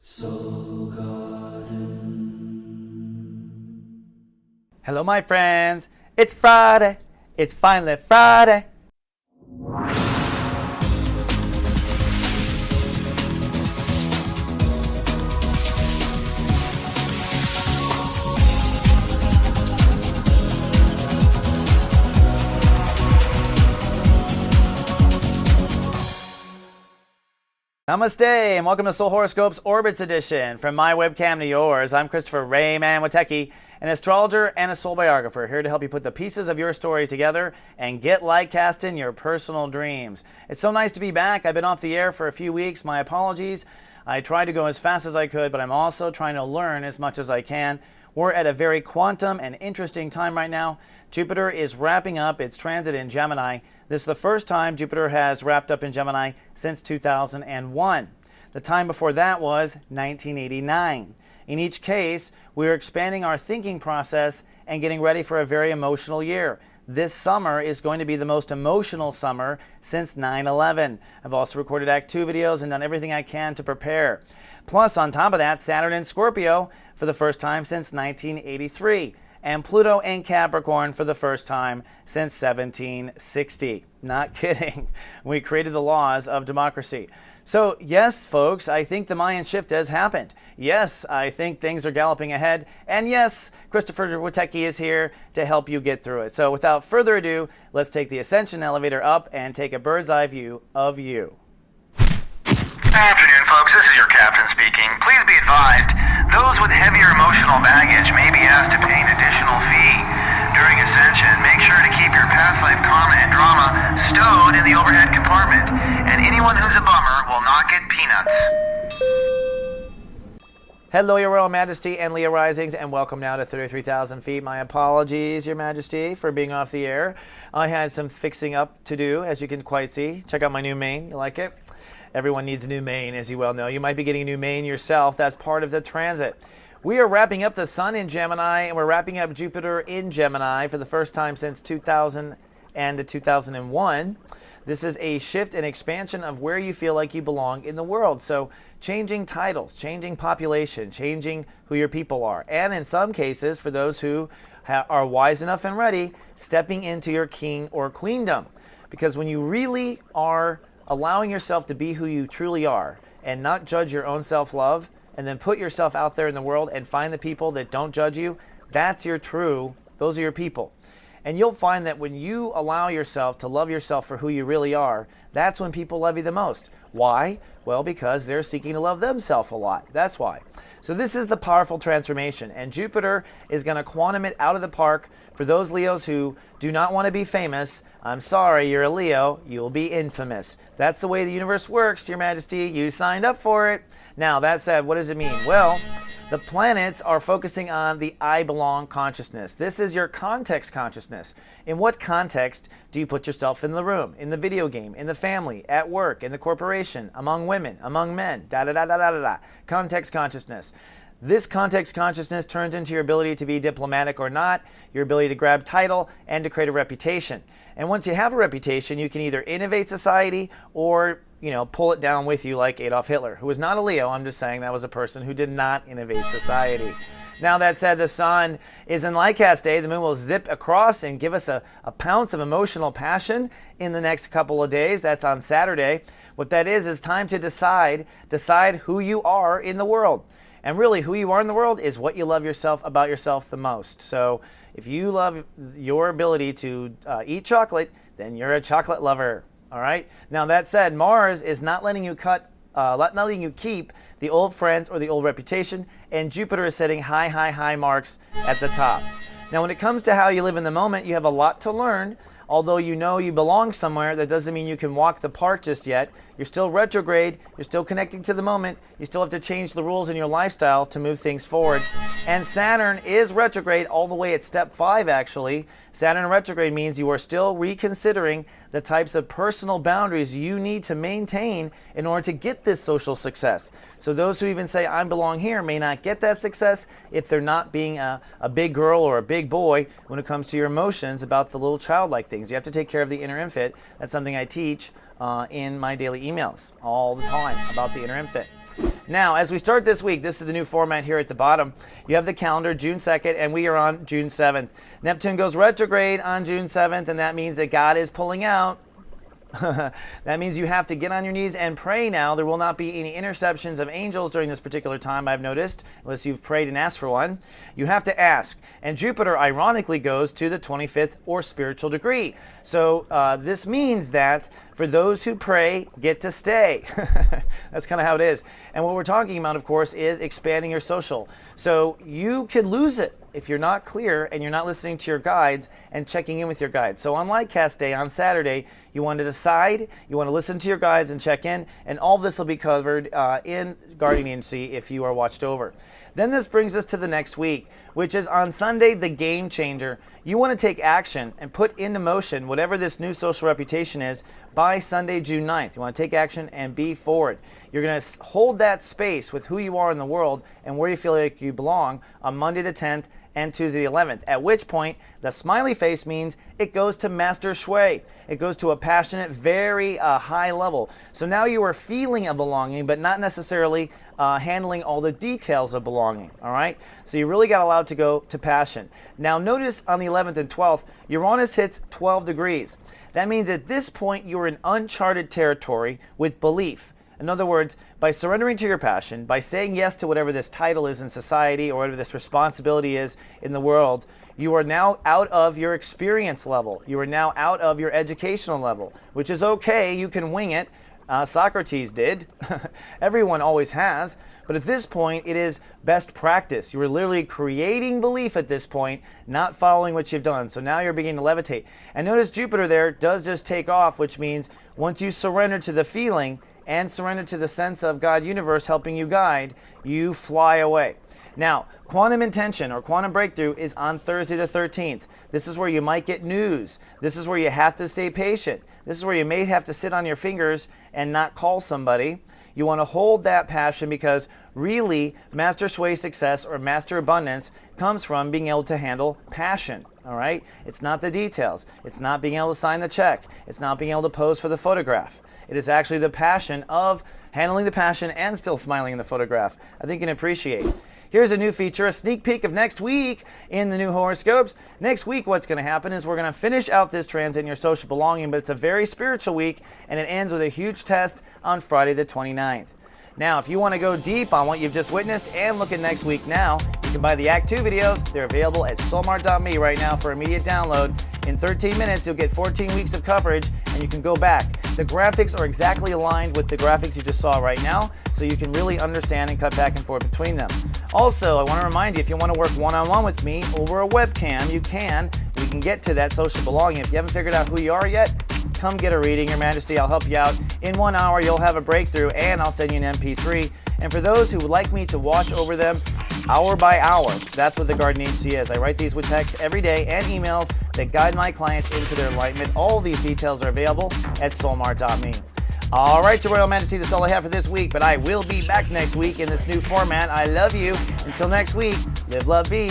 Soul Garden. Hello, my friends. It's Friday. It's finally Friday. Namaste and welcome to Soul Horoscopes Orbits Edition. From my webcam to yours, I'm Christopher Witecki, an astrologer and a soul biographer, here to help you put the pieces of your story together and get light cast in your personal dreams. It's so nice to be back. I've been off the air for a few weeks. My apologies. I tried to go as fast as I could, but I'm also trying to learn as much as I can. We're at a very quantum and interesting time right now. Jupiter is wrapping up its transit in Gemini. This is the first time Jupiter has wrapped up in Gemini since 2001. The time before that was 1989. In each case, we're expanding our thinking process and getting ready for a very emotional year. This summer is going to be the most emotional summer since 9/11. I've also recorded Act 2 videos and done everything I can to prepare. Plus, on top of that, Saturn in Scorpio for the first time since 1983. And Pluto in Capricorn for the first time since 1760. Not kidding. We created the laws of democracy. So yes, folks, I think the Mayan shift has happened. Yes, I think things are galloping ahead. And yes, Christopher Witecki is here to help you get through it. So without further ado, let's take the ascension elevator up and take a bird's eye view of you. Good afternoon, folks. This is your captain speaking. Please be advised, those with heavier emotional baggage may be asked to pay an additional fee. During Ascension, make sure to keep your past life karma and drama stowed in the overhead compartment, and anyone who's a bummer will not get peanuts. Hello, Your Royal Majesty and Leo Risings, and welcome now to 33,000 feet. My apologies, Your Majesty, for being off the air. I had some fixing up to do, as you can quite see. Check out my new mane. You like it? Everyone needs a new mane, as you well know. You might be getting a new mane yourself. That's part of the transit. We are wrapping up the Sun in Gemini, and we're wrapping up Jupiter in Gemini for the first time since 2000 and 2001. This is a shift and expansion of where you feel like you belong in the world. So changing titles, changing population, changing who your people are. And in some cases, for those who are wise enough and ready, stepping into your king or queendom. Because when you really are allowing yourself to be who you truly are and not judge your own self-love, and then put yourself out there in the world and find the people that don't judge you, those are your people. And you'll find that when you allow yourself to love yourself for who you really are, that's when people love you the most. Why? Well, because they're seeking to love themselves a lot. That's why. So this is the powerful transformation, and Jupiter is going to quantum it out of the park. For those Leos who do not want to be famous, I'm sorry, you're a Leo, you'll be infamous. That's the way the universe works, Your Majesty. You signed up for it. Now, that said, what does it mean? Well, the planets are focusing on the I belong consciousness. This is your context consciousness. In what context do you put yourself in the room, in the video game, in the family, at work, in the corporation, among women, among men, da-da-da-da-da-da-da. Context consciousness. This context consciousness turns into your ability to be diplomatic or not, your ability to grab title, and to create a reputation. And once you have a reputation, you can either innovate society or pull it down with you like Adolf Hitler, who was not a Leo. I'm just saying that was a person who did not innovate society. Now, that said, the Sun is in Lightcast Day. The Moon will zip across and give us a pounce of emotional passion in the next couple of days. That's on Saturday. What that is time to decide who you are in the world. And really, who you are in the world is what you love about yourself the most. So if you love your ability to eat chocolate, then you're a chocolate lover. All right. Now, that said, Mars is not letting you keep the old friends or the old reputation, and Jupiter is setting high marks at the top. Now, when it comes to how you live in the moment, you have a lot to learn. Although you know you belong somewhere, that doesn't mean you can walk the park just yet. You're still retrograde. You're still connecting to the moment. You still have to change the rules in your lifestyle to move things forward. And Saturn is retrograde all the way at step 5, actually. Saturn retrograde means you are still reconsidering the types of personal boundaries you need to maintain in order to get this social success. So those who even say, I belong here, may not get that success if they're not being a big girl or a big boy when it comes to your emotions about the little childlike things. You have to take care of the inner infant. That's something I teach in my daily emails all the time about the inner infant. Now, as we start this week, this is the new format here at the bottom. You have the calendar, June 2nd, and we are on June 7th. Neptune goes retrograde on June 7th, and that means that God is pulling out. That means you have to get on your knees and pray now. There will not be any interceptions of angels during this particular time, I've noticed, unless you've prayed and asked for one. You have to ask. And Jupiter, ironically, goes to the 25th or spiritual degree. So this means that for those who pray, get to stay. That's kind of how it is. And what we're talking about, of course, is expanding your social. So you could lose it if you're not clear and you're not listening to your guides and checking in with your guides. So on Light Cast Day on Saturday, you want to decide, you want to listen to your guides and check in, and all this will be covered in Guardian Agency if you are watched over. Then this brings us to the next week, which is on Sunday, the game changer. You want to take action and put into motion whatever this new social reputation is by Sunday, June 9th. You want to take action and be forward. You're going to hold that space with who you are in the world and where you feel like you belong on Monday the 10th and Tuesday the 11th, at which point the smiley face means it goes to master shui. It goes to a passionate, very high level. So now you are feeling a belonging, but not necessarily handling all the details of belonging, all right? So you really got allowed to go to passion. Now notice on the 11th and 12th, Uranus hits 12 degrees. That means at this point you're in uncharted territory with belief. In other words, by surrendering to your passion, by saying yes to whatever this title is in society or whatever this responsibility is in the world, you are now out of your experience level. You are now out of your educational level, which is okay. You can wing it. Socrates did. Everyone always has. But at this point, it is best practice. You are literally creating belief at this point, not following what you've done. So now you're beginning to levitate. And notice Jupiter there does just take off, which means once you surrender to the feeling and surrender to the sense of God universe helping you guide, you fly away. Now, quantum intention or quantum breakthrough is on Thursday the 13th. This is where you might get news. This is where you have to stay patient. This is where you may have to sit on your fingers and not call somebody. You want to hold that passion because really master shui success or master abundance comes from being able to handle passion. All right? It's not the details. It's not being able to sign the check. It's not being able to pose for the photograph. It is actually the passion of handling the passion and still smiling in the photograph. I think you can appreciate. Here's a new feature, a sneak peek of next week in the new horoscopes. Next week, what's going to happen is we're going to finish out this transit in your social belonging, but it's a very spiritual week, and it ends with a huge test on Friday the 29th. Now, if you want to go deep on what you've just witnessed and look at next week now, you can buy the Act 2 videos. They're available at soulmart.me right now for immediate download. In 13 minutes, you'll get 14 weeks of coverage, and you can go back. The graphics are exactly aligned with the graphics you just saw right now, so you can really understand and cut back and forth between them. Also, I want to remind you, if you want to work one-on-one with me over a webcam, you can. We can get to that social belonging. If you haven't figured out who you are yet, come get a reading, Your Majesty. I'll help you out. In 1 hour, you'll have a breakthrough, and I'll send you an MP3. And for those who would like me to watch over them hour by hour, that's what the Guardian Agency is. I write these with text every day and emails that guide my clients into their enlightenment. All these details are available at soulmart.me. All right, Your Royal Majesty, that's all I have for this week, but I will be back next week in this new format. I love you. Until next week, live, love, be.